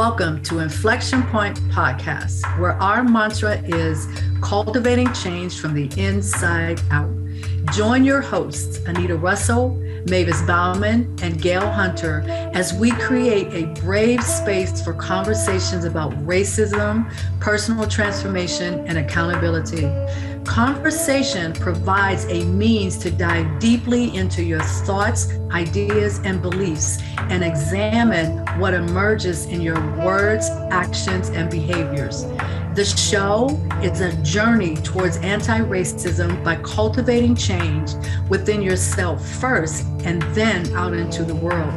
Welcome to Inflection Point Podcast, where our mantra is cultivating change from the inside out. Join your hosts, Anita Russell, Mavis Bauman, and Gail Hunter, as we create a brave space for conversations about racism, personal transformation, and accountability. Conversation provides a means to dive deeply into your thoughts, ideas, and beliefs, and examine what emerges in your words, actions, and behaviors. The show is a journey towards anti-racism by cultivating change within yourself first and then out into the world.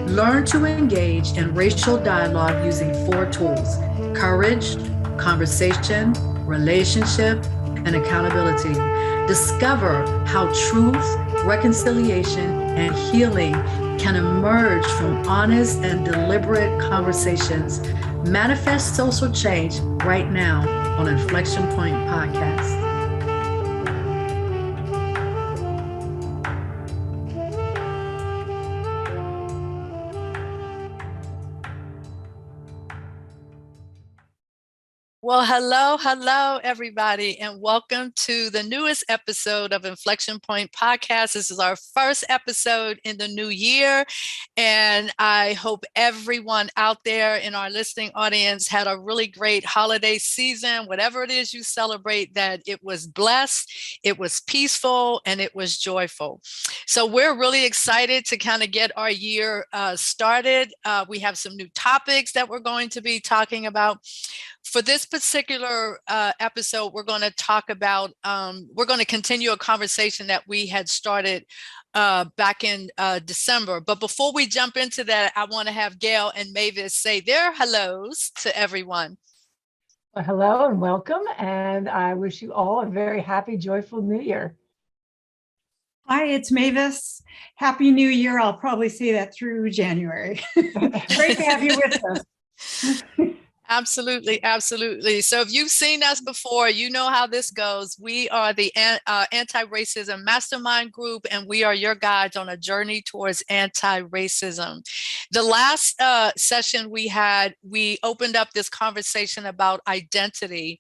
Learn to engage in racial dialogue using 4 tools: courage, conversation, relationship, and accountability. Discover how truth, reconciliation, and healing can emerge from honest and deliberate conversations. Manifest social change right now on Inflection Point Podcast. Well, hello, everybody, and welcome to the newest episode of Inflection Point Podcast. This is our first episode in the new year, and I hope everyone out there in our listening audience had a really great holiday season. Whatever it is you celebrate, that it was blessed, it was peaceful, and it was joyful. So we're really excited to kind of get our year started. We have some new topics that we're going to be talking about. For this particular episode, we're going to talk about, we're going to continue a conversation that we had started back in December. But before we jump into that, I want to have Gail and Mavis say their hellos to everyone. Well, hello and welcome. And I wish you all a very happy, joyful New Year. Hi, it's Mavis. Happy New Year. I'll probably say that through January. Great to have you with us. Absolutely, absolutely. So if you've seen us before, you know how this goes. We are the anti-racism mastermind group, and we are your guides on a journey towards anti-racism. The last session we had, we opened up this conversation about identity,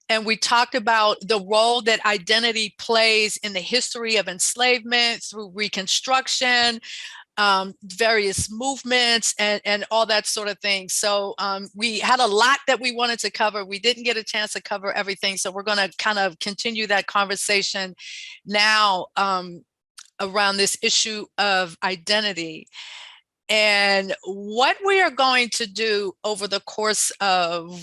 and we talked about the role that identity plays in the history of enslavement through Reconstruction, various movements and all that sort of thing. So we had a lot that we wanted to cover. We didn't get a chance to cover everything. So we're going to kind of continue that conversation now around this issue of identity. And what we are going to do over the course of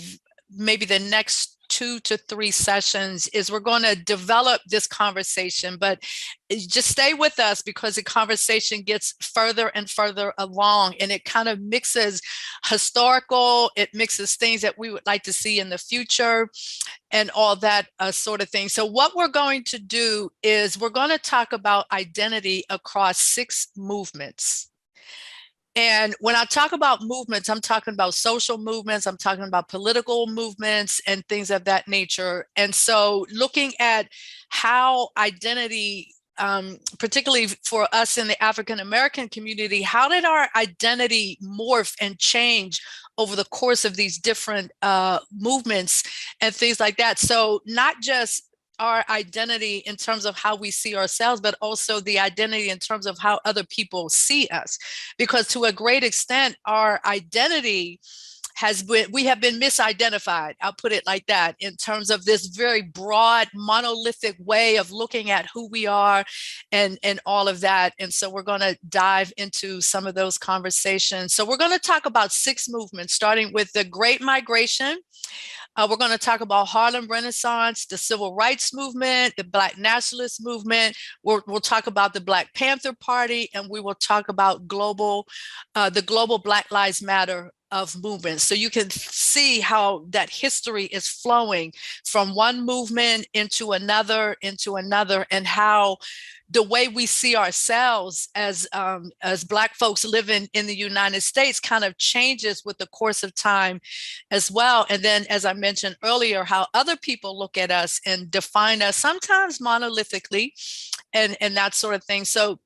maybe the next 2 to 3 sessions is we're going to develop this conversation, but just stay with us because the conversation gets further and further along, and it kind of mixes historical, it mixes things that we would like to see in the future and all that sort of thing. So what we're going to do is we're going to talk about identity across 6 movements. And when I talk about movements, I'm talking about social movements, I'm talking about political movements and things of that nature. And so looking at how identity, particularly for us in the African-American community, how did our identity morph and change over the course of these different movements and things like that? So not just our identity in terms of how we see ourselves, but also the identity in terms of how other people see us. Because to a great extent, our identity we have been misidentified, I'll put it like that, in terms of this very broad, monolithic way of looking at who we are and all of that. And so we're going to dive into some of those conversations. So we're going to talk about 6 movements, starting with the Great Migration. We're going to talk about Harlem Renaissance, the Civil Rights Movement, the Black Nationalist Movement. We'll talk about the Black Panther Party, and we will talk about the global Black Lives Matter of movements. So you can see how that history is flowing from one movement into another, and how the way we see ourselves as Black folks living in the United States kind of changes with the course of time as well. And then, as I mentioned earlier, how other people look at us and define us sometimes monolithically and that sort of thing. So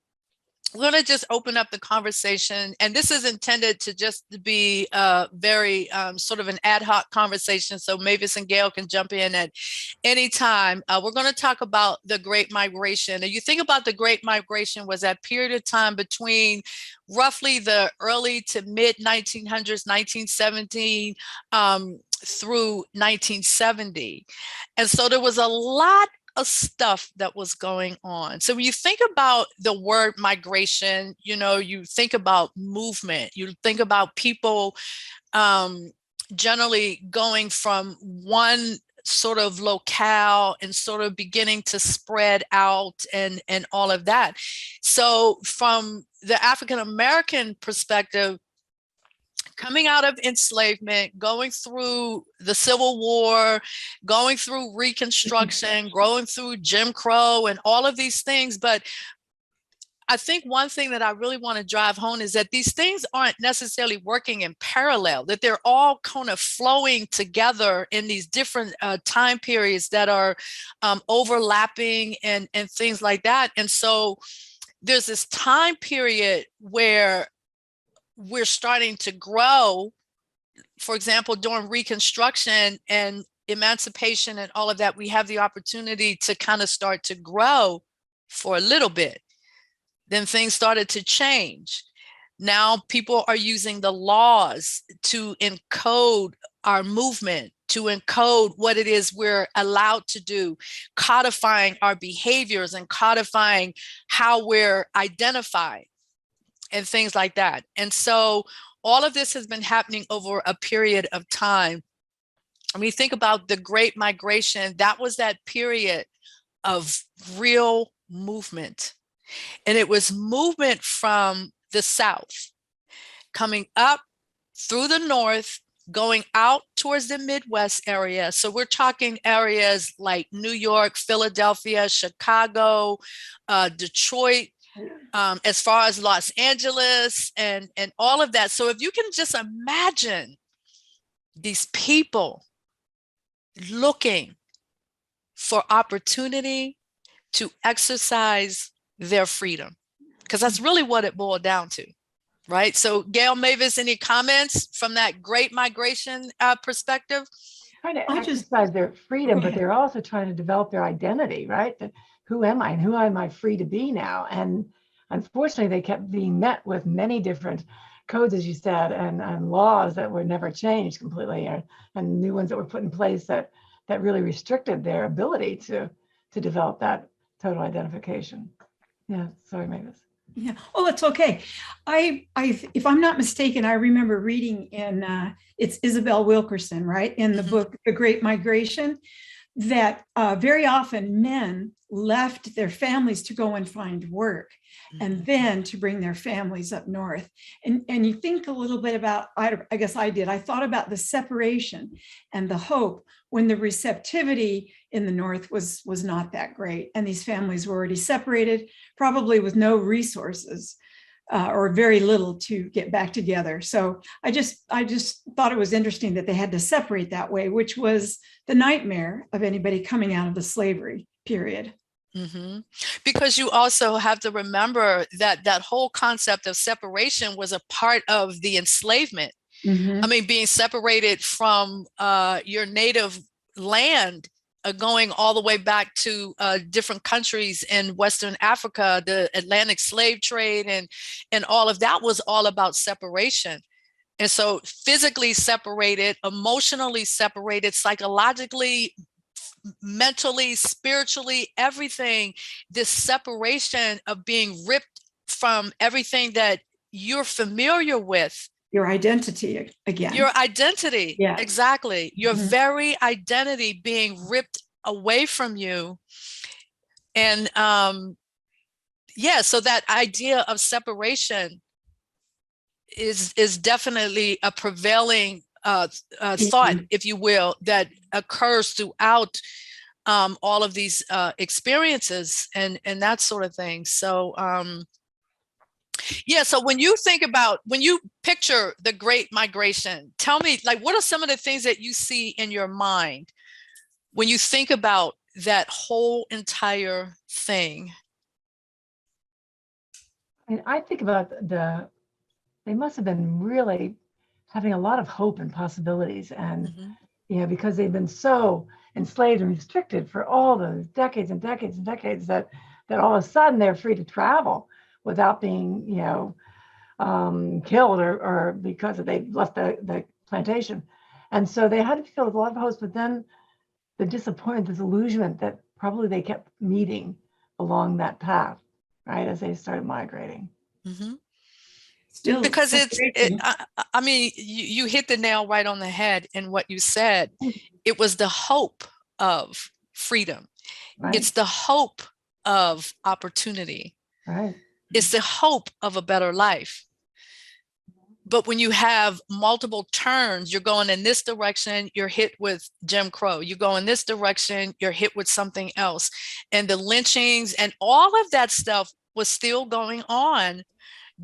we're going to just open up the conversation, and this is intended to just be a very sort of an ad hoc conversation, so Mavis and Gail can jump in at any time. We're going to talk about the Great Migration. And you think about the Great Migration was that period of time between roughly the early to mid 1900s, 1917 through 1970. And so there was a lot of stuff that was going on. So when you think about the word migration, you think about movement, you think about people generally going from one sort of locale and sort of beginning to spread out and all of that. So from the African American perspective, coming out of enslavement, going through the Civil War, going through Reconstruction, going through Jim Crow and all of these things. But I think one thing that I really want to drive home is that these things aren't necessarily working in parallel, that they're all kind of flowing together in these different time periods that are overlapping and things like that. And so there's this time period where we're starting to grow. For example, during Reconstruction and emancipation and all of that, we have the opportunity to kind of start to grow for a little bit. Then things started to change. Now people are using the laws to encode our movement, to encode what it is we're allowed to do, codifying our behaviors and codifying how we're identified and things like that. And so all of this has been happening over a period of time. When you think about the Great Migration, that was that period of real movement. And it was movement from the South, coming up through the North, going out towards the Midwest area. So we're talking areas like New York, Philadelphia, Chicago, Detroit, as far as Los Angeles and all of that. So if you can just imagine these people looking for opportunity to exercise their freedom, because that's really what it boiled down to, right? So Gail, Mavis, any comments from that Great Migration perspective? Trying to exercise their freedom, but they're also trying to develop their identity, right? Who am I and who am I free to be now? And unfortunately, they kept being met with many different codes, as you said, and laws that were never changed completely, and new ones that were put in place that really restricted their ability to develop that total identification. Yeah, sorry, Mavis. Yeah. Oh, it's okay. If I'm not mistaken, I remember reading in it's Isabel Wilkerson, right, in the book The Great Migration, that very often men left their families to go and find work, and then to bring their families up north. And you think a little bit about, I guess I did, I thought about the separation and the hope when the receptivity in the north was not that great, and these families were already separated, probably with no resources or very little to get back together. So I just thought it was interesting that they had to separate that way, which was the nightmare of anybody coming out of the slavery period. Mm-hmm. Because you also have to remember that that whole concept of separation was a part of the enslavement. I mean, being separated from your native land, going all the way back to different countries in Western Africa, the Atlantic slave trade and all of that was all about separation. And so physically separated, emotionally separated, psychologically, mentally, spiritually, everything, this separation of being ripped from everything that you're familiar with. Your identity again. Your identity, yeah. Exactly. Your very identity being ripped away from you. And so that idea of separation is definitely a prevailing thought, if you will, that occurs throughout all of these experiences and that sort of thing. So so when you picture the Great Migration, tell me, like, what are some of the things that you see in your mind when you think about that whole entire thing? And I think about they must have been really having a lot of hope and possibilities. And, because they've been so enslaved and restricted for all those decades and decades and decades that all of a sudden they're free to travel without being, killed or because they left the plantation. And so they had to feel a lot of hope, but then the disappointment, the disillusionment that probably they kept meeting along that path, right, as they started migrating. Still, Because I mean, you hit the nail right on the head in what you said. It was the hope of freedom. Right. It's the hope of opportunity. Right. It's the hope of a better life. But when you have multiple turns, you're going in this direction, you're hit with Jim Crow. You go in this direction, you're hit with something else. And the lynchings and all of that stuff was still going on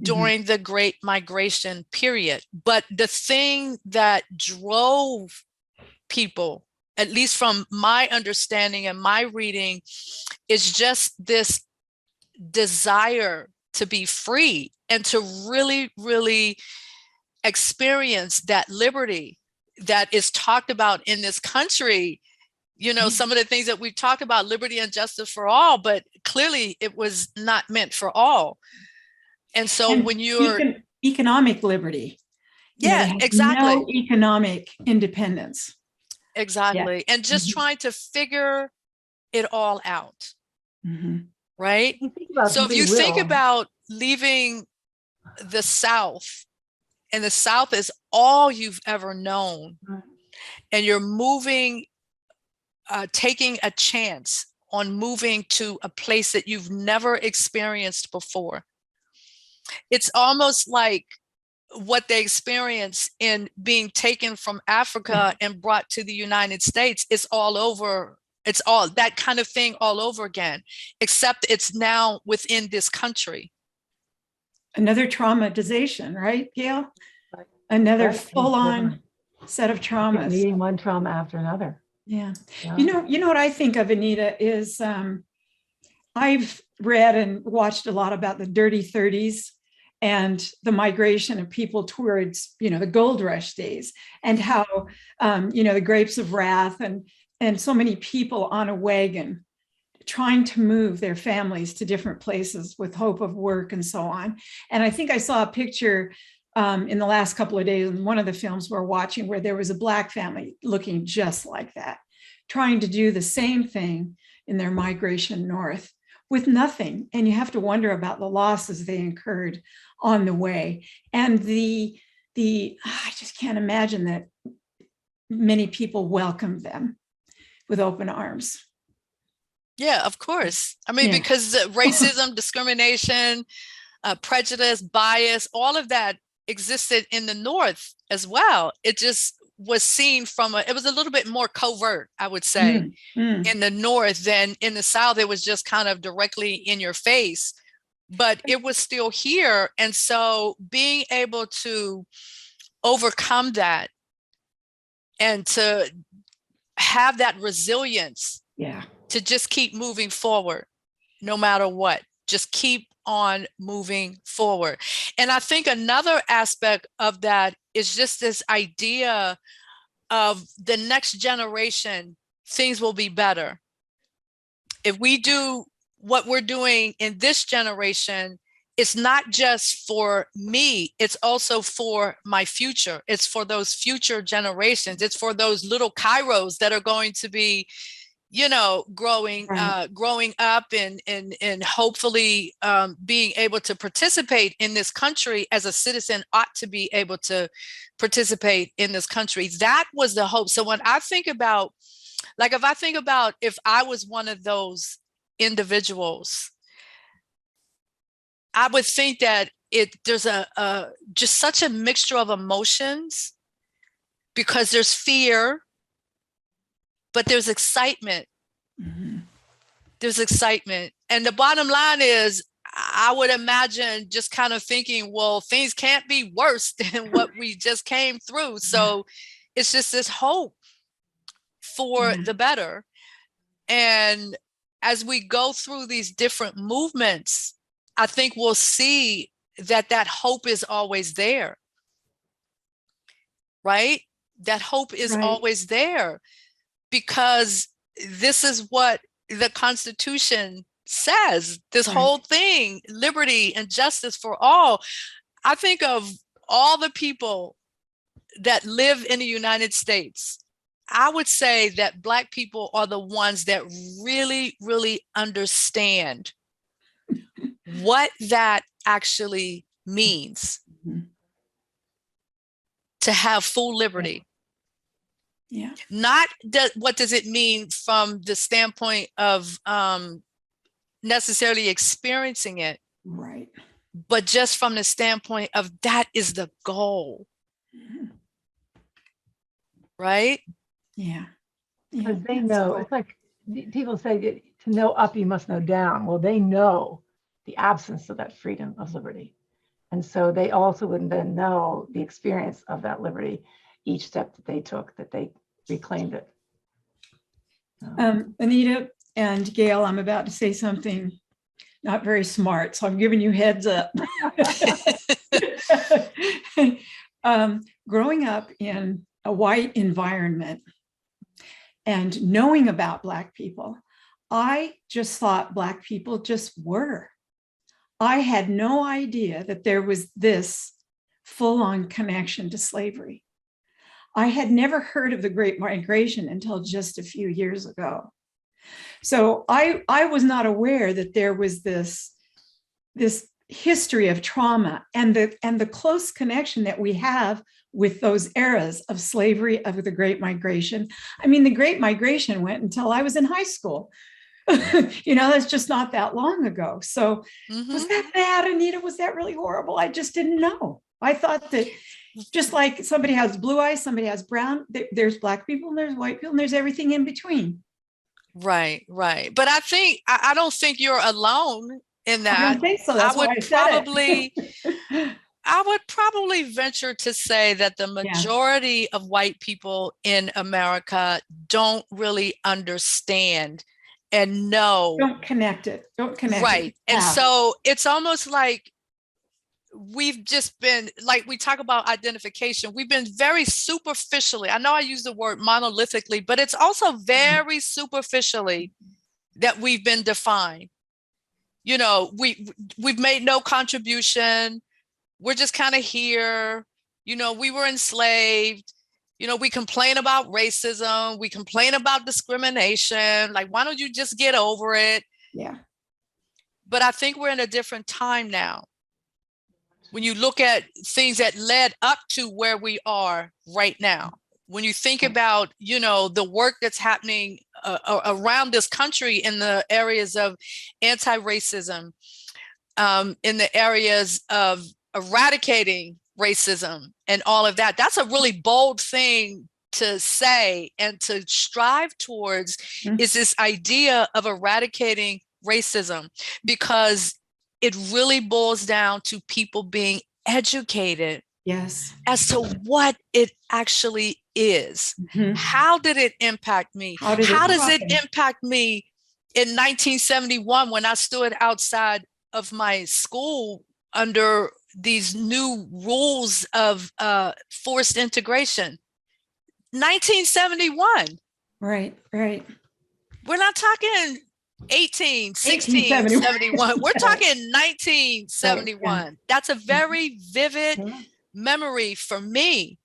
during the Great Migration period. But the thing that drove people, at least from my understanding and my reading, is just this desire to be free and to really, really experience that liberty that is talked about in this country. Some of the things that we've talked about, liberty and justice for all, but clearly it was not meant for all. And so when you're economic liberty, exactly, no economic independence. Exactly. And just trying to figure it all out. Right. So if you think about leaving the South, and the South is all you've ever known, and you're moving, taking a chance on moving to a place that you've never experienced before. It's almost like what they experience in being taken from Africa and brought to the United States. It's all over. It's all that kind of thing all over again, except it's now within this country. Another traumatization, right, Gail? Another full-on set of traumas. Meeting one trauma after another. Yeah. You know what I think of, Anita, is I've read and watched a lot about the Dirty 30s and the migration of people towards, the gold rush days, and how, the grapes of wrath and so many people on a wagon trying to move their families to different places with hope of work and so on. And I think I saw a picture in the last couple of days in one of the films we're watching where there was a Black family looking just like that, trying to do the same thing in their migration north with nothing. And you have to wonder about the losses they incurred on the way. And I just can't imagine that many people welcomed them with open arms. Yeah, of course. I mean, because racism, discrimination, prejudice, bias, all of that existed in the North as well. It just was seen it was a little bit more covert, I would say, in the North than in the South. It was just kind of directly in your face, but it was still here. And so being able to overcome that and to have that resilience, to just keep moving forward, no matter what, just keep on moving forward. And I think another aspect of that is just this idea of the next generation, things will be better. If we do what we're doing in this generation, it's not just for me, it's also for my future. It's for those future generations. It's for those little Kairos that are going to be growing up and hopefully being able to participate in this country as a citizen, ought to be able to participate in this country. That was the hope. So when I think about, if I was one of those individuals, I would think that there's just such a mixture of emotions, because there's fear, but there's excitement. There's excitement. And the bottom line is, I would imagine just kind of thinking, well, things can't be worse than what we just came through. So it's just this hope for the better. And as we go through these different movements, I think we'll see that that hope is always there, right? That hope is Right. always there, because this is what the Constitution says. This Right. whole thing, liberty and justice for all. I think of all the people that live in the United States. I would say that Black people are the ones that really, really understand what that actually means Mhm. to have full liberty. Yeah. Not what does it mean from the standpoint of necessarily experiencing it, Right. but just from the standpoint of that is the goal, Mhm. right? Yeah. Yeah. Because they That's know, cool. it's like people say that to know up, you must know down. Well, they know the absence of that freedom of liberty. And so they also would then know the experience of that liberty, each step that they took, that they reclaimed it. Anita and Gail, I'm about to say something not very smart, so I'm giving you heads up. Growing up in a white environment and knowing about Black people, I just thought Black people just were. I had no idea that there was this full-on connection to slavery. I had never heard of the Great Migration until just a few years ago. So I was not aware that there was this history of trauma and the close connection that we have with those eras of slavery, of the Great Migration. I mean, the Great Migration went until I was in high school. That's just not that long ago. So was that bad, Anita? Was that really horrible? I just didn't know. I thought that just like somebody has blue eyes, somebody has brown, there's Black people and there's white people and there's everything in between. Right. But I don't think you're alone in that. I don't think so. That's why I said it. I would probably venture to say that the majority of white people in America don't really understand and know. Don't connect it. Right. And so it's almost like we've just been, like we talk about identification, we've been very superficially, I know I use the word monolithically, but it's also very superficially that we've been defined. We've made no contribution. We're just kind of here. We were enslaved. We complain about racism. We complain about discrimination. Like, why don't you just get over it? Yeah. But I think we're in a different time now. When you look at things that led up to where we are right now, when you think about, the work that's happening around this country in the areas of anti-racism, in the areas of eradicating racism and all of that, that's a really bold thing to say and to strive towards, is this idea of eradicating racism, because it really boils down to people being educated as to what it actually is. How did it impact me? How does it impact me in 1971 when I stood outside of my school under these new rules of forced integration? 1971. Right. We're not talking 71. We're talking 1971. Right. That's a very vivid memory for me.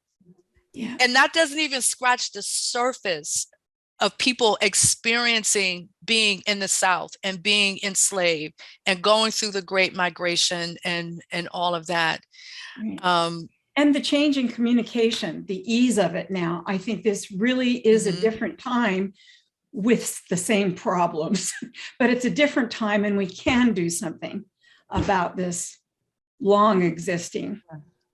Yeah. And that doesn't even scratch the surface of people experiencing being in the South and being enslaved and going through the Great Migration and all of that. Right. And the change in communication, the ease of it now. I think this really is a different time with the same problems, but it's a different time and we can do something about this long existing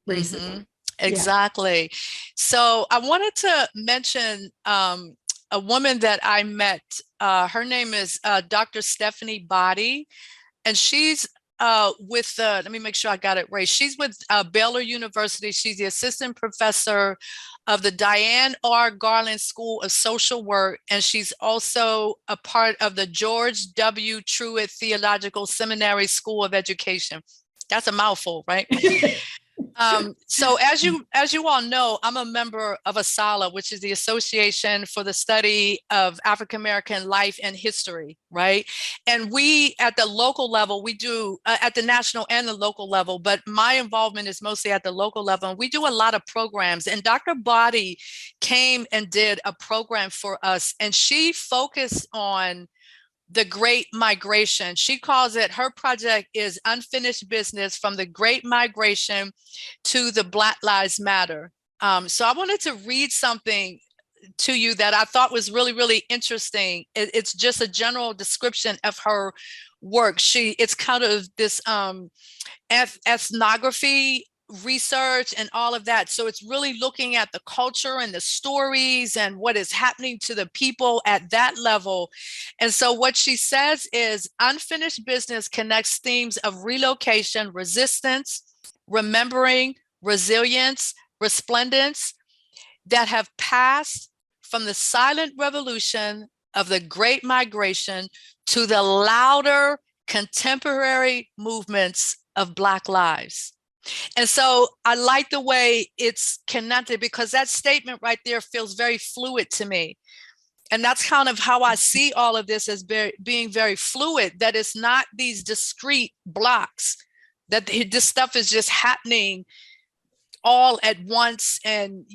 racism. Exactly. So I wanted to mention a woman that I met. Her name is Dr. Stephanie Body, and she's with, let me make sure I got it right. She's with Baylor University. She's the assistant professor of the Diane R. Garland School of Social Work. And she's also a part of the George W. Truett Theological Seminary School of Education. That's a mouthful, right? So as you all know, I'm a member of ASALH, which is the Association for the Study of African American Life and History, right? And we, at the local level, we do at the national and the local level, but my involvement is mostly at the local level. And we do a lot of programs. And Dr. Body came and did a program for us, and she focused on the Great Migration. She calls it, her project is Unfinished Business from the Great Migration to the Black Lives Matter. So I wanted to read something to you that I thought was really, really interesting. It's just a general description of her work. It's kind of this ethnography research and all of that. So it's really looking at the culture and the stories and what is happening to the people at that level. And so what she says is Unfinished Business connects themes of relocation, resistance, remembering, resilience, resplendence that have passed from the silent revolution of the Great Migration to the louder contemporary movements of Black lives. And so I like the way it's connected, because that statement right there feels very fluid to me. And that's kind of how I see all of this, as being very fluid, that it's not these discrete blocks, that this stuff is just happening all at once and,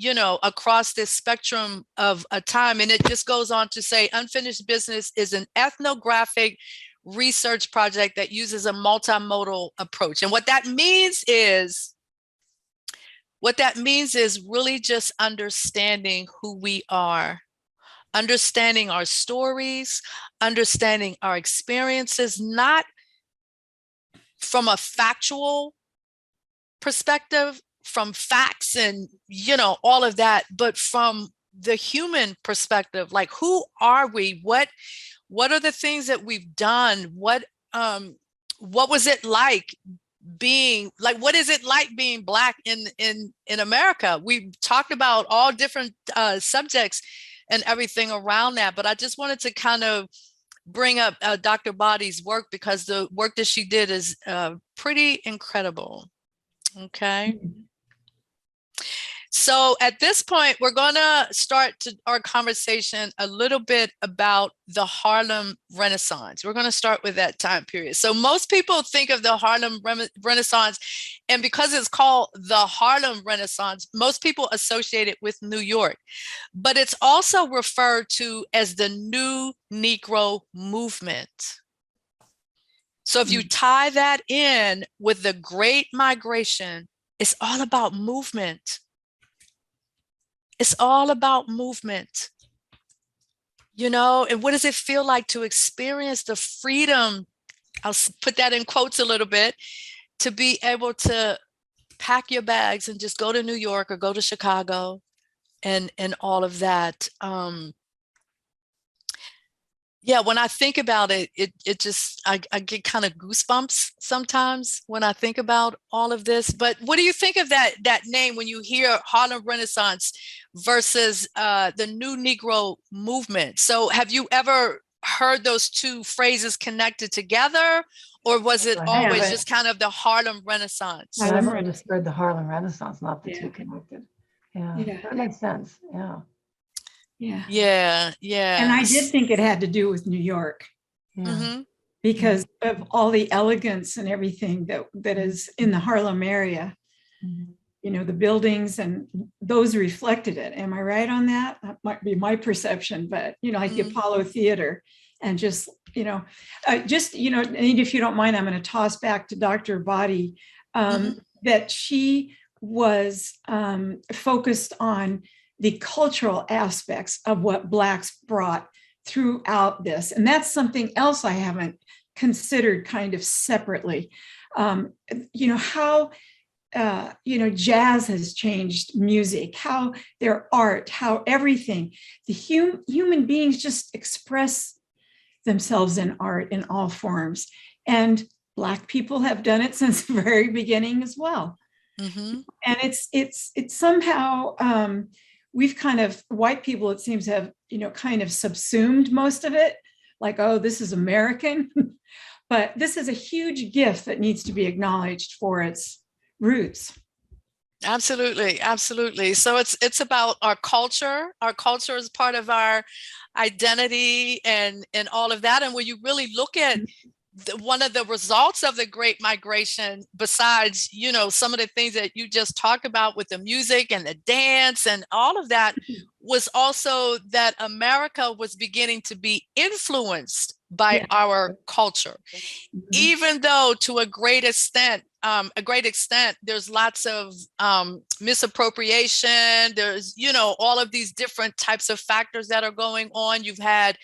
across this spectrum of a time. And it just goes on to say, Unfinished Business is an ethnographic research project that uses a multimodal approach. And what that means is really just understanding who we are, understanding our stories, understanding our experiences, not from a factual perspective, from facts and, all of that, but from the human perspective. Like, who are we? What are the things that we've done? What was it like being, like, what is it like being Black in America? We've talked about all different subjects and everything around that, but I just wanted to kind of bring up Dr. Body's work, because the work that she did is pretty incredible. Okay. Mm-hmm. So at this point, we're going to start our conversation a little bit about the Harlem Renaissance. We're going to start with that time period. So most people think of the Harlem Renaissance, and because it's called the Harlem Renaissance, most people associate it with New York. But it's also referred to as the New Negro Movement. So if you tie that in with the Great Migration, it's all about movement. It's all about movement, and what does it feel like to experience the freedom? I'll put that in quotes a little bit, to be able to pack your bags and just go to New York or go to Chicago and all of that. Yeah, when I think about it, it just, I get kind of goosebumps sometimes when I think about all of this. But what do you think of that name when you hear Harlem Renaissance versus the New Negro Movement? So have you ever heard those two phrases connected together, or was it always just kind of the Harlem Renaissance? I never understood the Harlem Renaissance, not the two connected. Yeah, that makes sense. Yeah. And I did think it had to do with New York, because of all the elegance and everything that is in the Harlem area. The buildings, and those reflected it. Am I right on that? That might be my perception, but like the Apollo Theater, and just if you don't mind, I'm going to toss back to Dr. Body, that she was focused on the cultural aspects of what Blacks brought throughout this. And that's something else I haven't considered kind of separately. How, jazz has changed music, how their art, how everything, the human beings just express themselves in art in all forms. And Black people have done it since the very beginning as well. Mm-hmm. And it's somehow we've kind of, white people, it seems, have, kind of subsumed most of it, like, oh, this is American. But this is a huge gift that needs to be acknowledged for its roots. Absolutely, absolutely. So it's about our culture. Our culture is part of our identity and all of that. And when you really look at one of the results of the Great Migration, besides, some of the things that you just talked about with the music and the dance and all of that, was also that America was beginning to be influenced by our culture, even though to a great extent, there's lots of misappropriation. There's, all of these different types of factors that are going on. You've had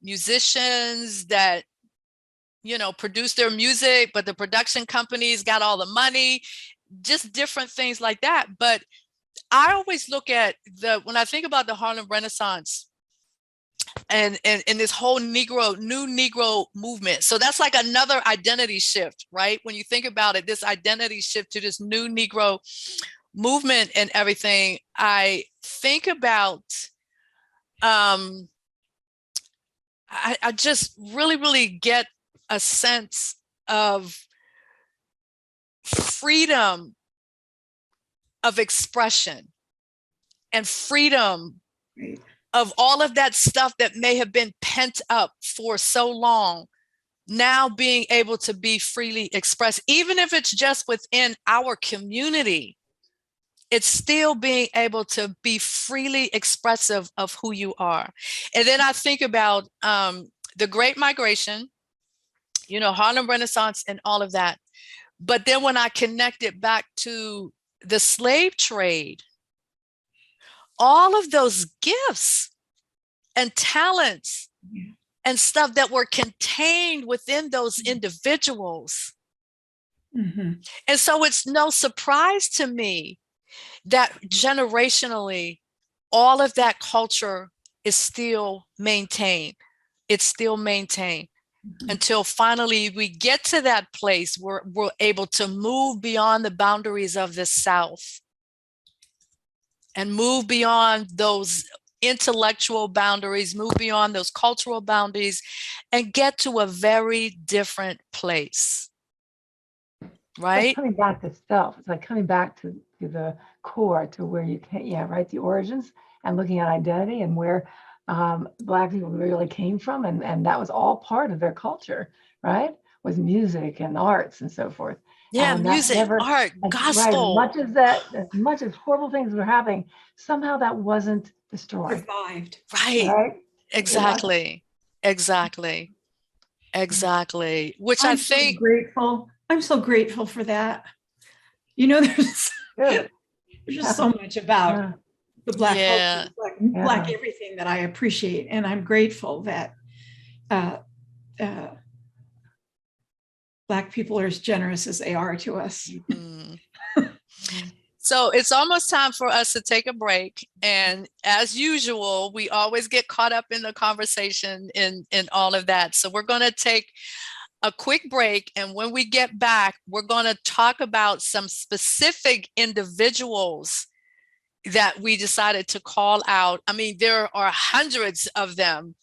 musicians that produce their music, but the production companies got all the money, just different things like that. But I always look at when I think about the Harlem Renaissance and this whole new Negro movement. So that's like another identity shift, right? When you think about it, this identity shift to this new Negro movement and everything, I think about, I just really, really get a sense of freedom of expression and freedom of all of that stuff that may have been pent up for so long, now being able to be freely expressed, even if it's just within our community. It's still being able to be freely expressive of who you are. And then I think about the Great Migration, Harlem Renaissance and all of that. But then when I connect it back to the slave trade, all of those gifts and talents and stuff that were contained within those individuals. Mm-hmm. And so it's no surprise to me that generationally, all of that culture is still maintained. It's still maintained. Until finally we get to that place where we're able to move beyond the boundaries of the South and move beyond those intellectual boundaries, move beyond those cultural boundaries, and get to a very different place. Right? It's like coming back to self. It's like coming back to the core, to where you can, right? The origins, and looking at identity and where Black people really came from, and that was all part of their culture, right? With music and arts and so forth. Yeah, and music, art, gospel. Right, as much as horrible things were happening, somehow that wasn't destroyed. Revived. Right. Exactly. Which I think I'm so grateful for that. There's just so much about the Black culture, Black everything that I appreciate, and I'm grateful that Black people are as generous as they are to us. So it's almost time for us to take a break. And as usual, we always get caught up in the conversation in all of that. So we're going to take a quick break. And when we get back, we're going to talk about some specific individuals that we decided to call out. I mean, there are hundreds of them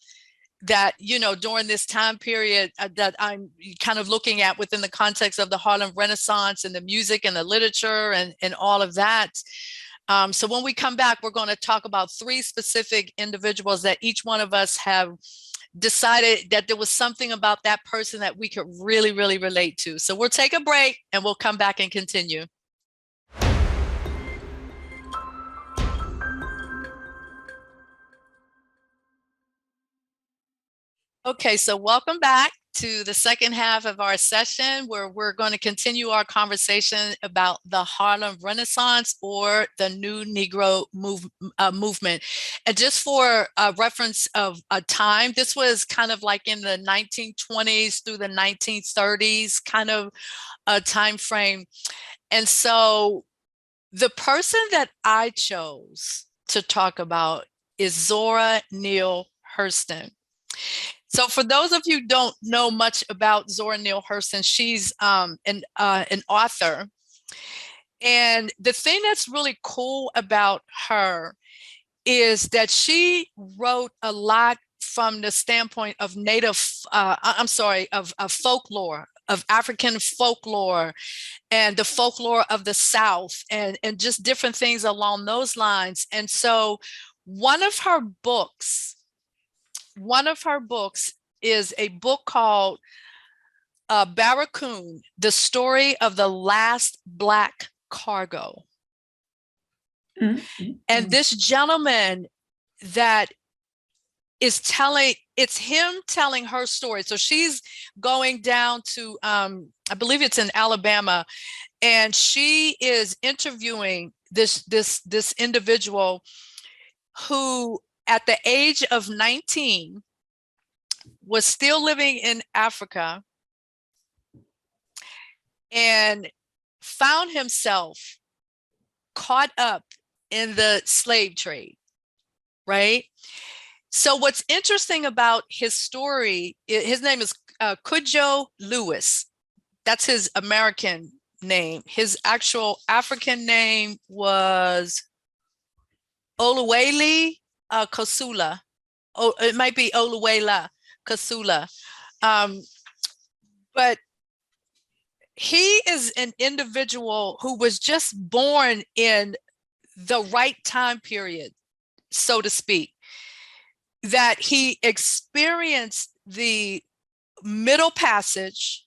that, during this time period that I'm kind of looking at within the context of the Harlem Renaissance and the music and the literature and all of that. So when we come back, we're going to talk about 3 specific individuals that each one of us have decided that there was something about that person that we could really, really relate to. So we'll take a break and we'll come back and continue. Okay, so welcome back to the second half of our session, where we're going to continue our conversation about the Harlem Renaissance, or the New Negro movement. And just for a reference of a time, this was kind of like in the 1920s through the 1930s kind of a time frame. And so the person that I chose to talk about is Zora Neale Hurston. So for those of you who don't know much about Zora Neale Hurston, she's an author. And the thing that's really cool about her is that she wrote a lot from the standpoint of of folklore, of African folklore, and the folklore of the South, and just different things along those lines. And so one of her books is a book called Barracoon, The Story of the Last Black Cargo. Mm-hmm. And this gentleman that is it's him telling her story. So she's going down to, I believe it's in Alabama, and she is interviewing this individual who at the age of 19 was still living in Africa and found himself caught up in the slave trade, right? So what's interesting about his story, his name is Cudjo Lewis. That's his American name. His actual African name was Oluwele Kosula. Oh, it might be Oluwela Kosula. But he is an individual who was just born in the right time period, so to speak, that he experienced the Middle Passage,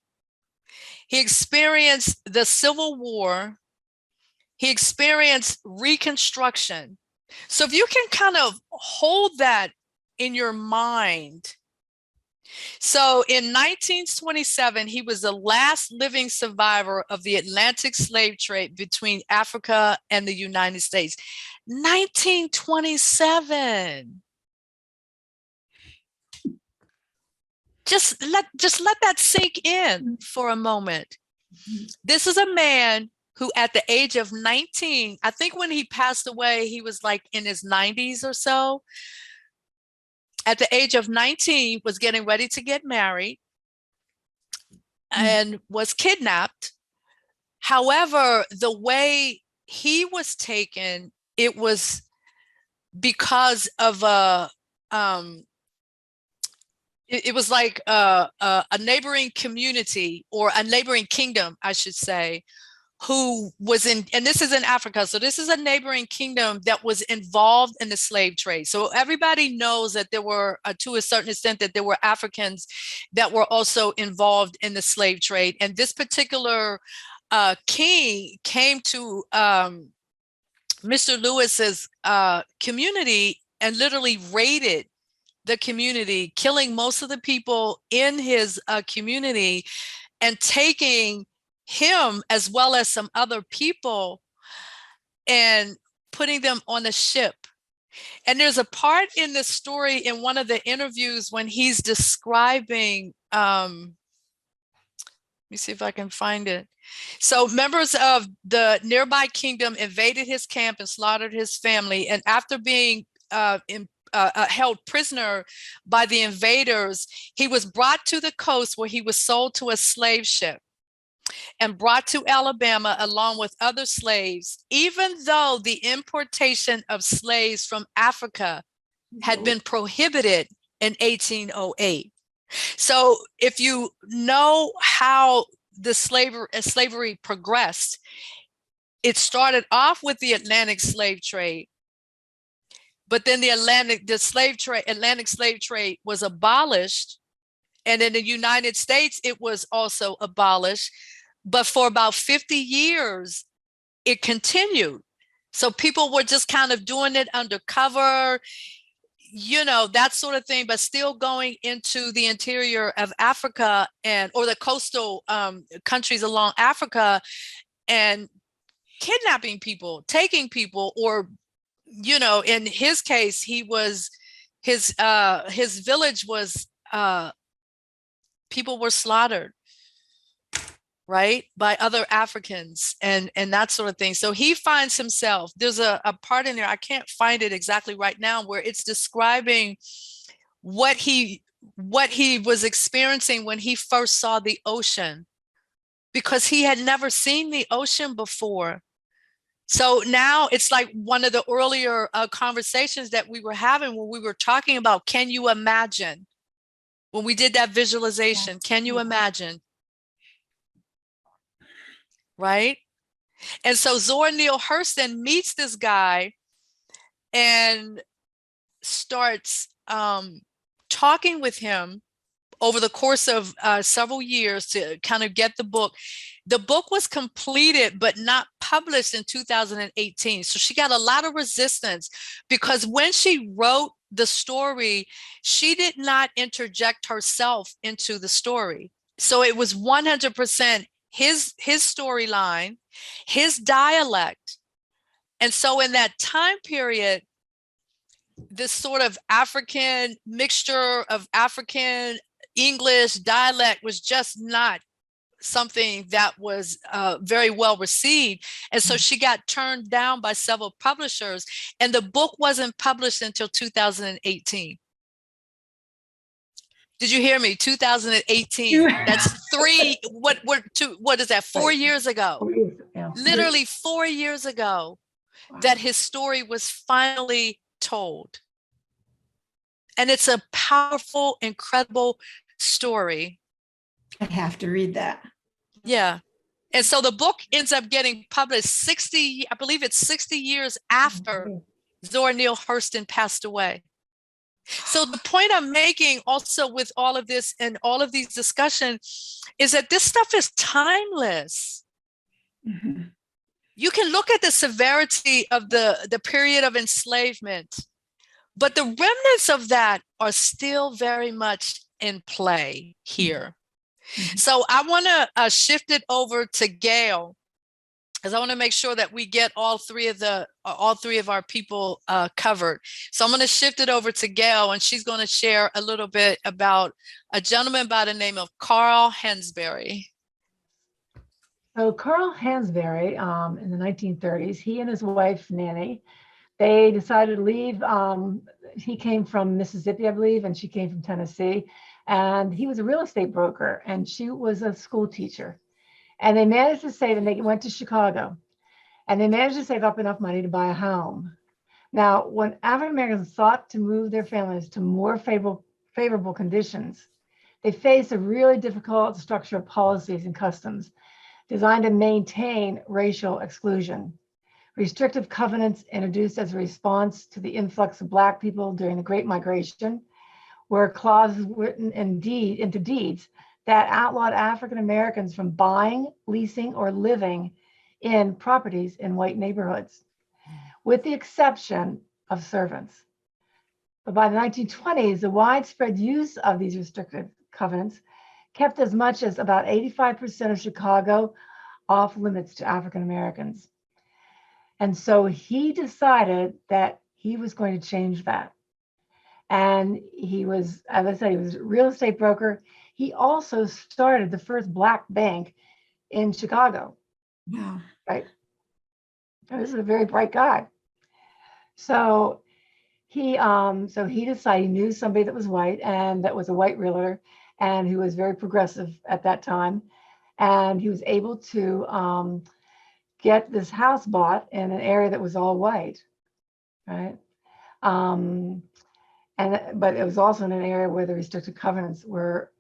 he experienced the Civil War, he experienced Reconstruction. So if you can kind of hold that in your mind. So in 1927, he was the last living survivor of the Atlantic slave trade between Africa and the United States. 1927. Just let that sink in for a moment. This is a man who at the age of 19, I think when he passed away, he was like in his 90s or so. At the age of 19, was getting ready to get married and was kidnapped. However, the way he was taken, it was because of it was like a neighboring community, or a neighboring kingdom, I should say, who was in, and this is in Africa, so this is a neighboring kingdom that was involved in the slave trade. So everybody knows that there were, to a certain extent, that there were Africans that were also involved in the slave trade. And this particular king came to Mr. Lewis's community and literally raided the community, killing most of the people in his community and taking him as well as some other people and putting them on a ship. And there's a part in the story in one of the interviews when he's describing, let me see if I can find it. So members of the nearby kingdom invaded his camp and slaughtered his family. And after being held prisoner by the invaders, he was brought to the coast where he was sold to a slave ship and brought to Alabama along with other slaves, even though the importation of slaves from Africa had been prohibited in 1808. So if you know how the slavery progressed, it started off with the Atlantic slave trade, but then the Atlantic slave trade was abolished. And in the United States, it was also abolished. But for about 50 years, it continued. So people were just kind of doing it undercover, you know, that sort of thing, but still going into the interior of Africa or the coastal countries along Africa and kidnapping people, taking people, or, you know, in his case, his village was, people were slaughtered, right, by other Africans and that sort of thing. So he finds himself, there's a part in there, I can't find it exactly right now, where it's describing what he what he was experiencing when he first saw the ocean, because he had never seen the ocean before. So now it's like one of the earlier conversations that we were having when we were talking about, can you imagine? When we did that visualization, can you imagine? Right? And so Zora Neale Hurston meets this guy and starts talking with him over the course of several years to kind of get the book. The book was completed but not published in 2018. So she got a lot of resistance because when she wrote the story, she did not interject herself into the story. So it was 100% his storyline, his dialect. And so in that time period, this sort of African mixture of African English dialect was just not something that was very well received. And so she got turned down by several publishers, and the book wasn't published until 2018. Did you hear me? 2018. That's what is that? 4 years ago. Yeah. Literally 4 years ago, Wow. that his story was finally told. And it's a powerful, incredible story. I have to read that. Yeah. And so the book ends up getting published 60, I believe it's 60 years after Zora Neale Hurston passed away. So the point I'm making also with all of this and all of these discussions is that this stuff is timeless. Mm-hmm. You can look at the severity of the period of enslavement, but the remnants of that are still very much in play here. Mm-hmm. So I want to shift it over to Gail, because I want to make sure that we get all three of our people covered. So I'm going to shift it over to Gail, and she's going to share a little bit about a gentleman by the name of Carl Hansberry. So Carl Hansberry, in the 1930s, he and his wife, Nanny, they decided to leave. He came from Mississippi, I believe, and she came from Tennessee. And he was a real estate broker, and she was a school teacher. And they managed to save, and they went to Chicago, and they managed to save up enough money to buy a home. Now, when African Americans sought to move their families to more favorable conditions, they faced a really difficult structure of policies and customs designed to maintain racial exclusion. Restrictive covenants introduced as a response to the influx of Black people during the Great Migration were clauses written into deeds that outlawed African Americans from buying, leasing, or living in properties in white neighborhoods, with the exception of servants. But by the 1920s, the widespread use of these restrictive covenants kept as much as about 85% of Chicago off limits to African Americans. And so he decided that he was going to change that. And he was, as I said, he was a real estate broker. He also started the first Black bank in Chicago. Wow. Right. And this is a very bright guy. So he decided he knew somebody that was white and that was a white realtor and who was very progressive at that time. And he was able to get this house bought in an area that was all white, right? But it was also in an area where the restricted covenants were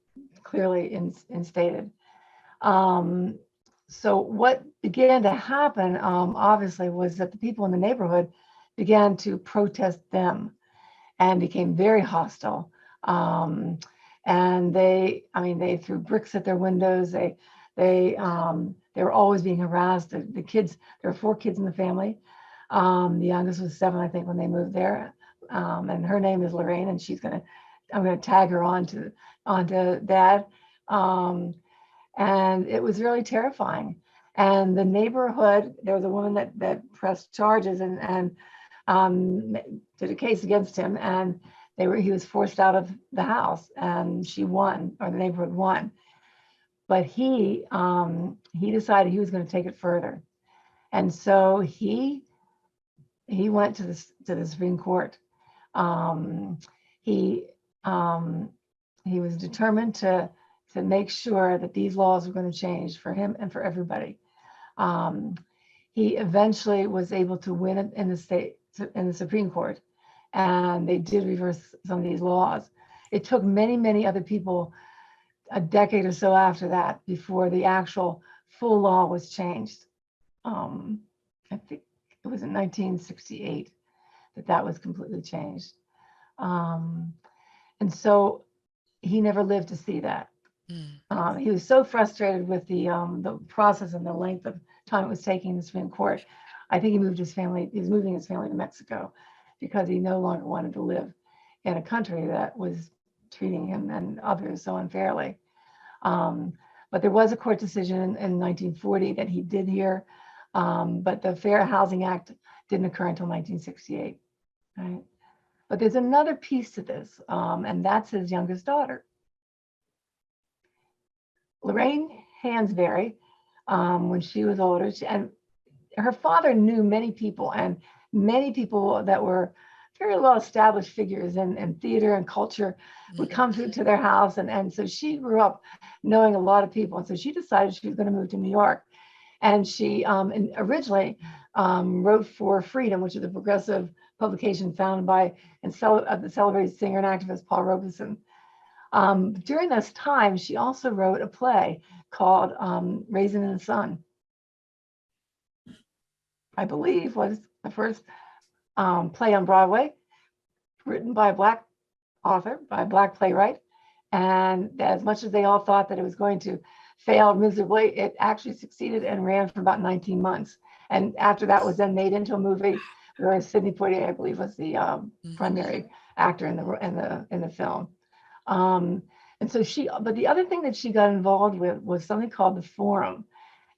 clearly instated. So what began to happen, obviously, was that the people in the neighborhood began to protest them and became very hostile. And they threw bricks at their windows. They were always being harassed. The kids, there were 4 kids in the family. The youngest was 7, I think, when they moved there. And her name is Lorraine, and I'm gonna tag her onto Dad. And it was really terrifying. And the neighborhood, there was a woman that pressed charges and did a case against him, and he was forced out of the house, and she won, or the neighborhood won. But he decided he was going to take it further, and so he went to the Supreme Court. He he was determined to make sure that these laws were going to change for him and for everybody. He eventually was able to win in the Supreme Court, and they did reverse some of these laws. It took many, many other people a decade or so after that before the actual full law was changed. I think it was in 1968 that was completely changed. And so he never lived to see that. He was so frustrated with the process and the length of time it was taking in the Supreme Court. I think he was moving his family to Mexico because he no longer wanted to live in a country that was treating him and others so unfairly. But there was a court decision in 1940 that he did hear, but the Fair Housing Act didn't occur until 1968, right? But there's another piece to this, and that's his youngest daughter. Lorraine Hansberry, when she was older, and her father knew many people, and many people that were very well established figures in theater and culture would come to their house. And so she grew up knowing a lot of people. And so she decided she was going to move to New York. And she originally wrote for Freedom, which is a progressive publication founded by the celebrated singer and activist Paul Robeson. During this time, she also wrote a play called Raisin in the Sun. I believe was the first play on Broadway, written by a Black author, by a Black playwright. And as much as they all thought that it was going to fail miserably, it actually succeeded and ran for about 19 months. And after that was then made into a movie where Sidney Poitier, I believe, was the primary actor in the film. And so but the other thing that she got involved with was something called the Forum.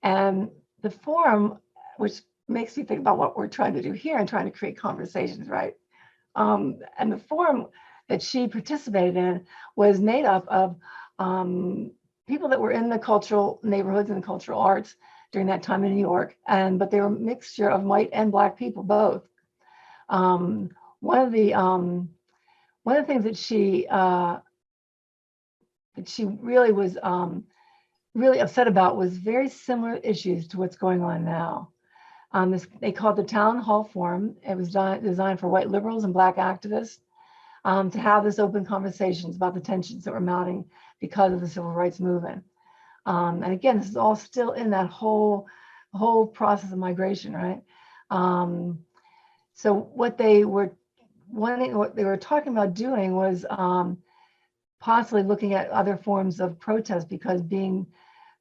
And the Forum, which makes you think about what we're trying to do here and trying to create conversations, right? And the Forum that she participated in was made up of people that were in the cultural neighborhoods and the cultural arts during that time in New York, but they were a mixture of white and Black people, both. One of the things that she really was really upset about was very similar issues to what's going on now. They called the Town Hall Forum. It was designed for white liberals and Black activists to have this open conversations about the tensions that were mounting because of the civil rights movement. And again, this is all still in that whole process of migration, right? So what they were talking about doing was possibly looking at other forms of protest, because being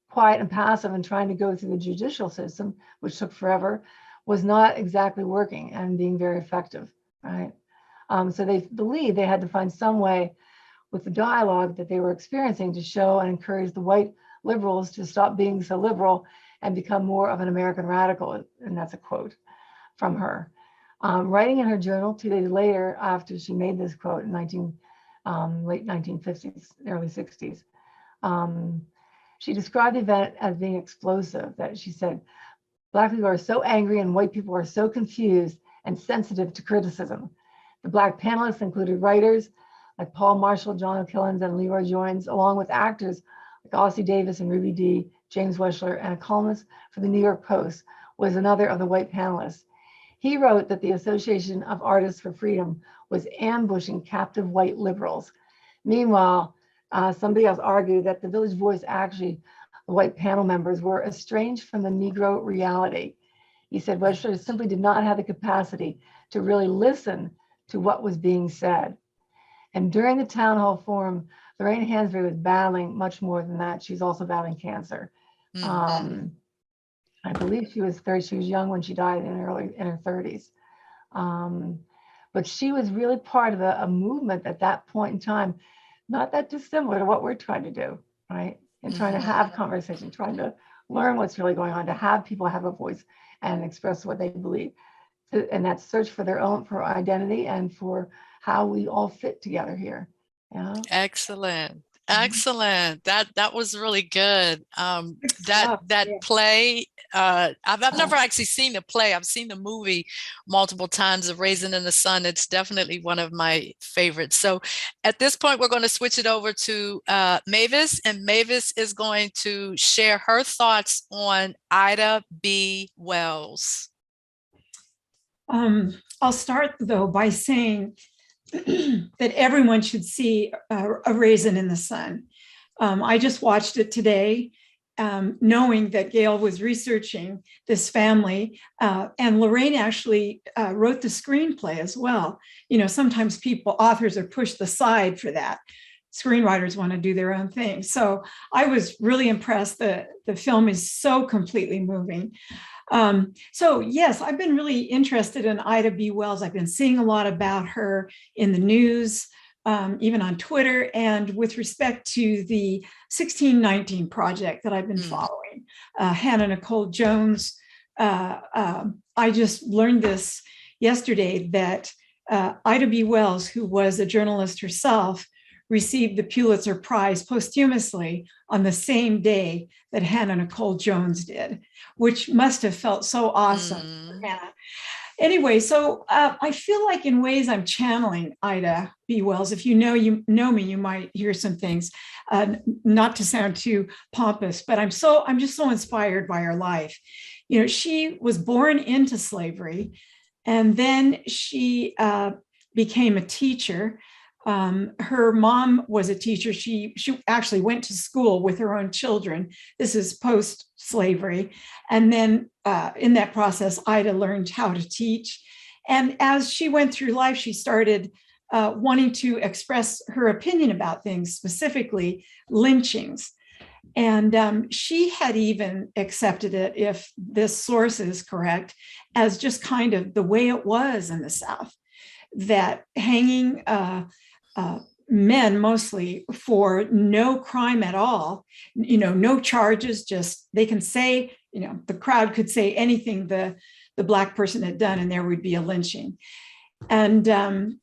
quiet and passive and trying to go through the judicial system, which took forever, was not exactly working and being very effective, right? So they believed they had to find some way with the dialogue that they were experiencing to show and encourage the white liberals to stop being so liberal and become more of an American radical. And that's a quote from her. Writing in her journal 2 days later, after she made this quote in late 1950s, early 60s, she described the event as being explosive, that she said, Black people are so angry and white people are so confused and sensitive to criticism. The Black panelists included writers like Paul Marshall, John O'Killens, and Leroy Joines, along with actors like Ossie Davis and Ruby Dee, James Weschler, and a columnist for the New York Post was another of the white panelists. He wrote that the Association of Artists for Freedom was ambushing captive white liberals. Meanwhile, somebody else argued that the Village Voice, actually, the white panel members, were estranged from the Negro reality. He said Weschler simply did not have the capacity to really listen to what was being said. And during the town hall forum, Lorraine Hansberry was battling much more than that. She's also battling cancer. I believe she was young when she died, in her 30s. But she was really part of a movement at that point in time, not that dissimilar to what we're trying to do, right? And trying to have conversation, trying to learn what's really going on, to have people have a voice and express what they believe. And that search for identity and for how we all fit together here. Yeah. Excellent. Excellent. That was really good. That Yeah. play, I've never actually seen the play. I've seen the movie multiple times of Raisin in the Sun. It's definitely one of my favorites. So at this point, we're going to switch it over to Mavis, and Mavis is going to share her thoughts on Ida B. Wells. I'll start though by saying that everyone should see A Raisin in the Sun. I just watched it today, knowing that Gail was researching this family, and Lorraine actually wrote the screenplay as well. Sometimes authors are pushed aside for that. Screenwriters want to do their own thing. So I was really impressed that the film is so completely moving. So yes, I've been really interested in Ida B. Wells. I've been seeing a lot about her in the news, even on Twitter, and with respect to the 1619 project that I've been following. Hannah Nicole Jones, I just learned this yesterday, that Ida B. Wells, who was a journalist herself, received the Pulitzer Prize posthumously on the same day that Hannah Nicole Jones did, which must have felt so awesome for Hannah. Anyway, so I feel like in ways I'm channeling Ida B. Wells. If you know me, you might hear some things, not to sound too pompous, but I'm just so inspired by her life. She was born into slavery, and then she became a teacher. Her mom was a teacher. She actually went to school with her own children. This is post-slavery. And then in that process, Ida learned how to teach. And as she went through life, she started wanting to express her opinion about things, specifically lynchings. And she had even accepted it, if this source is correct, as just kind of the way it was in the South, that hanging men mostly for no crime at all, no charges, just they can say, the crowd could say anything the Black person had done, and there would be a lynching. And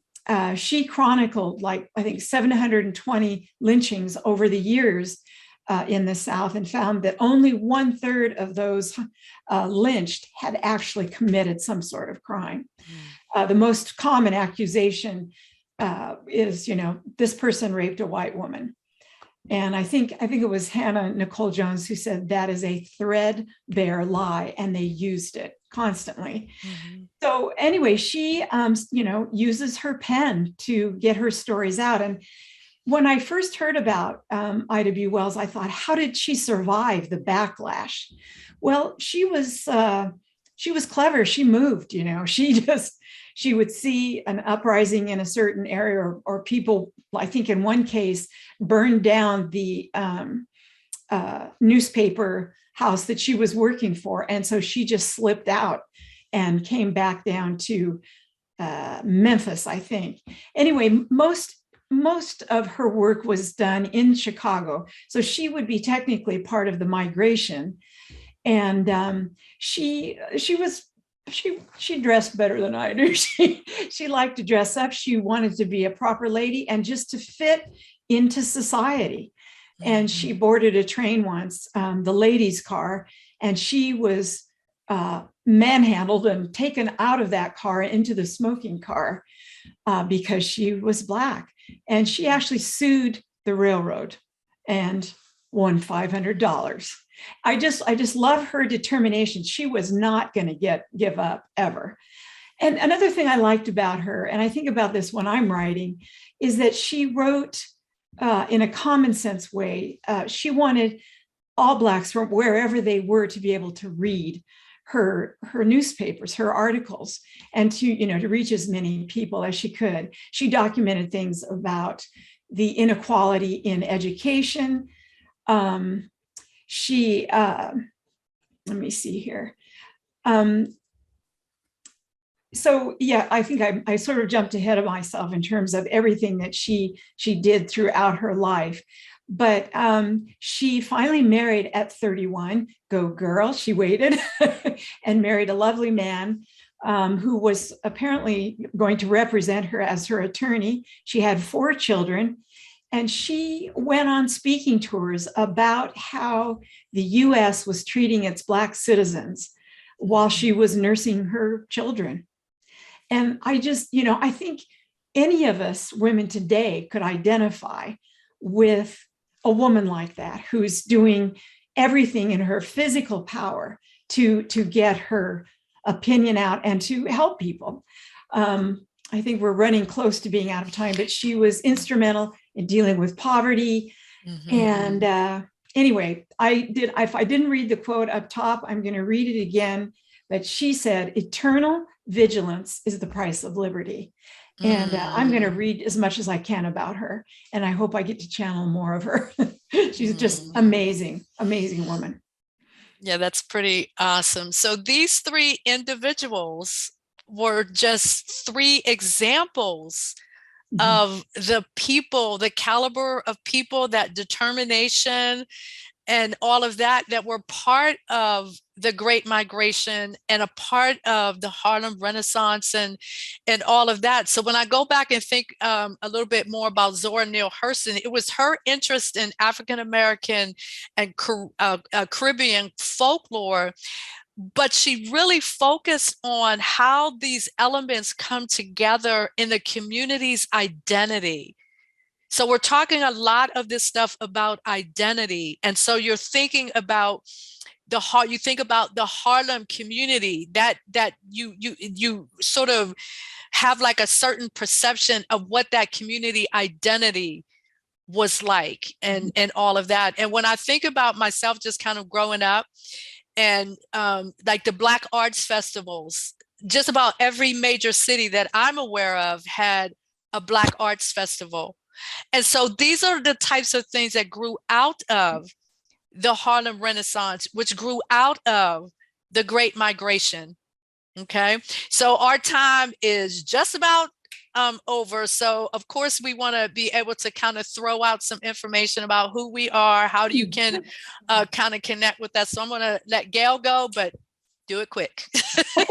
she chronicled, I think 720 lynchings over the years in the South, and found that only 1/3 of those lynched had actually committed some sort of crime. The most common accusation is, this person raped a white woman. And I think it was Hannah Nicole Jones who said that is a threadbare lie, and they used it constantly. So anyway, she, uses her pen to get her stories out. And when I first heard about Ida B. Wells, I thought, how did she survive the backlash? Well, she was clever. She moved, she would see an uprising in a certain area, or people, I think in one case, burned down the newspaper house that she was working for. And so she just slipped out and came back down to Memphis, I think. Anyway, most of her work was done in Chicago. So she would be technically part of the migration. And she dressed better than I do. She liked to dress up. She wanted to be a proper lady and just to fit into society. And she boarded a train once, the ladies' car, and she was manhandled and taken out of that car into the smoking car because she was Black. And she actually sued the railroad and won $500. I just love her determination. She was not going to give up ever. And another thing I liked about her, and I think about this when I'm writing, is that she wrote in a common sense way. She wanted all Blacks from wherever they were to be able to read her newspapers, her articles, and to reach as many people as she could. She documented things about the inequality in education. She, let me see here. So yeah, I think I sort of jumped ahead of myself in terms of everything that she did throughout her life. But she finally married at 31. Go girl, she waited and married a lovely man who was apparently going to represent her as her attorney. She had 4 children. And she went on speaking tours about how the US was treating its Black citizens while she was nursing her children. And I just, I think any of us women today could identify with a woman like that, who's doing everything in her physical power to get her opinion out and to help people. I think we're running close to being out of time, but she was instrumental in dealing with poverty. And anyway, if I didn't read the quote up top, I'm going to read it again. But she said, "Eternal vigilance is the price of liberty." And I'm going to read as much as I can about her. And I hope I get to channel more of her. She's just amazing, amazing woman. Yeah, that's pretty awesome. So these three individuals were just three examples of the people, the caliber of people, that determination and all of that were part of the Great Migration and a part of the Harlem Renaissance and all of that. So when I go back and think a little bit more about Zora Neale Hurston, it was her interest in African American and Caribbean folklore, but she really focused on how these elements come together in the community's identity. So we're talking a lot of this stuff about identity. And so you're thinking about you think about the Harlem community, that you sort of have like a certain perception of what that community identity was like and all of that. And when I think about myself just kind of growing up and like the Black Arts Festivals, just about every major city that I'm aware of had a Black Arts Festival. And so these are the types of things that grew out of the Harlem Renaissance, which grew out of the Great Migration. Okay, so our time is just about over. So of course we want to be able to kind of throw out some information about who we are, how you can kind of connect with us. So I'm going to let Gail go, but do it quick. All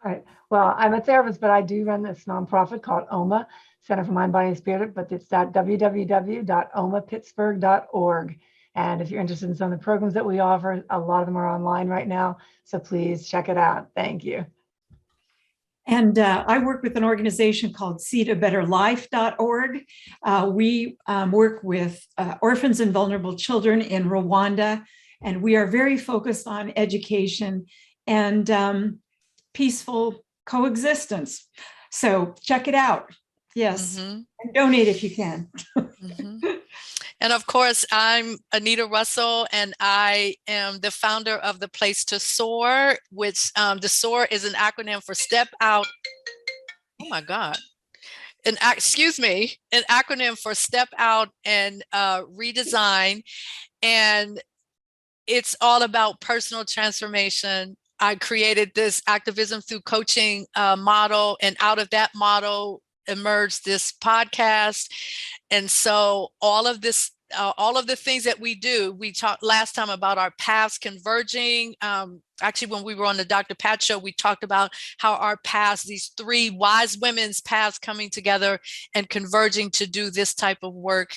right. Well, I'm a therapist, but I do run this nonprofit called OMA, Center for Mind, Body, and Spirit, but it's at www.omapittsburgh.org. And if you're interested in some of the programs that we offer, a lot of them are online right now. So please check it out. Thank you. And I work with an organization called seedabetterlife.org. We work with orphans and vulnerable children in Rwanda, and we are very focused on education and peaceful coexistence. So check it out. Yes, and donate if you can. And of course, I'm Anita Russell, and I am the founder of The Place to Soar, which the SOAR is an acronym for Step Out. Oh my God. An acronym for Step Out and Redesign. And it's all about personal transformation. I created this activism through coaching model, and out of that model emerged this podcast. And so all of this, all of the things that we do, we talked last time about our paths converging. Actually, when we were on the Dr. Pat show, we talked about how our paths, these three wise women's paths coming together and converging to do this type of work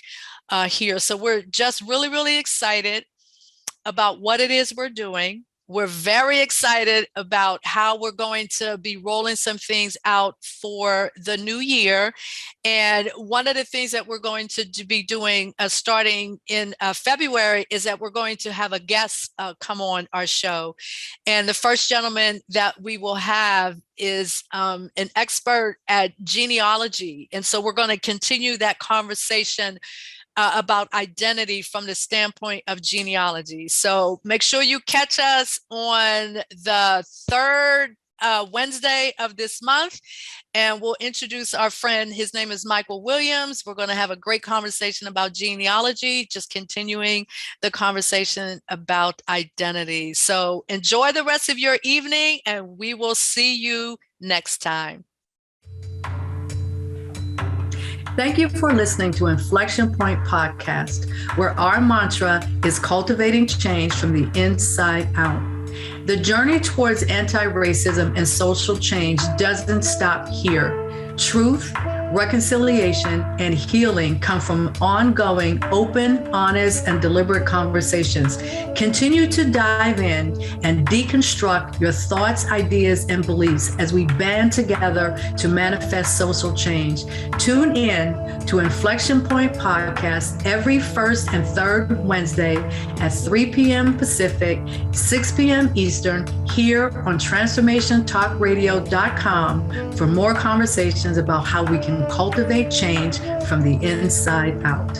here. So we're just really, really excited about what it is we're doing. We're very excited about how we're going to be rolling some things out for the new year. And one of the things that we're going to be doing starting in February is that we're going to have a guest come on our show. And the first gentleman that we will have is an expert at genealogy. And so we're going to continue that conversation about identity from the standpoint of genealogy. So make sure you catch us on the third Wednesday of this month, and we'll introduce our friend. His name is Michael Williams. We're going to have a great conversation about genealogy, just continuing the conversation about identity. So enjoy the rest of your evening, and we will see you next time. Thank you for listening to Inflection Point Podcast, where our mantra is cultivating change from the inside out. The journey towards anti-racism and social change doesn't stop here. Truth, reconciliation, and healing come from ongoing, open, honest, and deliberate conversations. Continue to dive in and deconstruct your thoughts, ideas, and beliefs as we band together to manifest social change. Tune in to Inflection Point Podcast every first and third Wednesday at 3 p.m. Pacific, 6 p.m. Eastern, here on TransformationTalkRadio.com for more conversations about how we can cultivate change from the inside out.